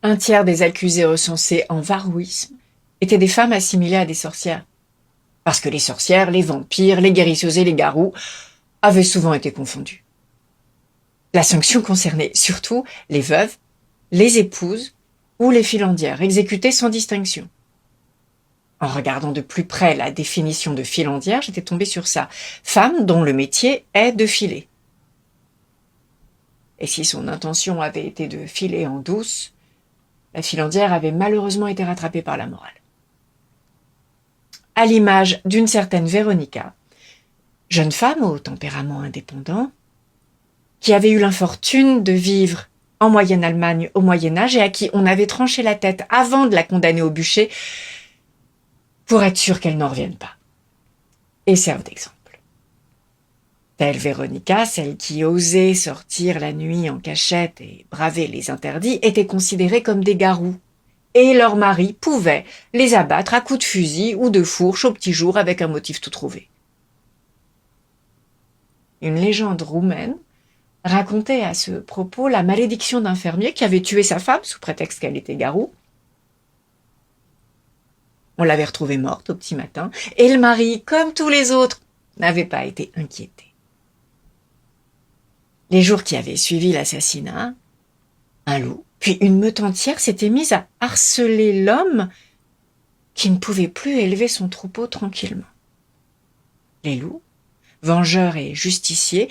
Un tiers des accusés recensés en varroïsme étaient des femmes assimilées à des sorcières. Parce que les sorcières, les vampires, les guérisseuses et les garous avaient souvent été confondus. La sanction concernait surtout les veuves, les épouses ou les filandières, exécutées sans distinction. En regardant de plus près la définition de filandière, j'étais tombée sur ça. Femme dont le métier est de filer. Et si son intention avait été de filer en douce, la filandière avait malheureusement été rattrapée par la morale. À l'image d'une certaine Véronica, jeune femme au tempérament indépendant, qui avait eu l'infortune de vivre en Moyenne-Allemagne au Moyen-Âge et à qui on avait tranché la tête avant de la condamner au bûcher pour être sûr qu'elle n'en revienne pas. Et serve d'exemple. Telle Véronica, celle qui osait sortir la nuit en cachette et braver les interdits, était considérée comme des garous. Et leurs maris pouvaient les abattre à coups de fusil ou de fourche au petit jour avec un motif tout trouvé. Une légende roumaine racontait à ce propos la malédiction d'un fermier qui avait tué sa femme sous prétexte qu'elle était garou. On l'avait retrouvée morte au petit matin, et le mari, comme tous les autres, n'avait pas été inquiété. Les jours qui avaient suivi l'assassinat, un loup, puis une meute entière s'étaient mise à harceler l'homme qui ne pouvait plus élever son troupeau tranquillement. Les loups, vengeurs et justiciers,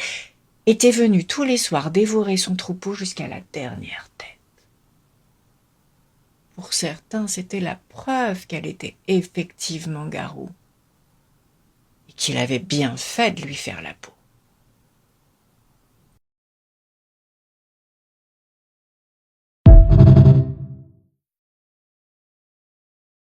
étaient venus tous les soirs dévorer son troupeau jusqu'à la dernière tête. Pour certains, c'était la preuve qu'elle était effectivement garou et qu'il avait bien fait de lui faire la peau.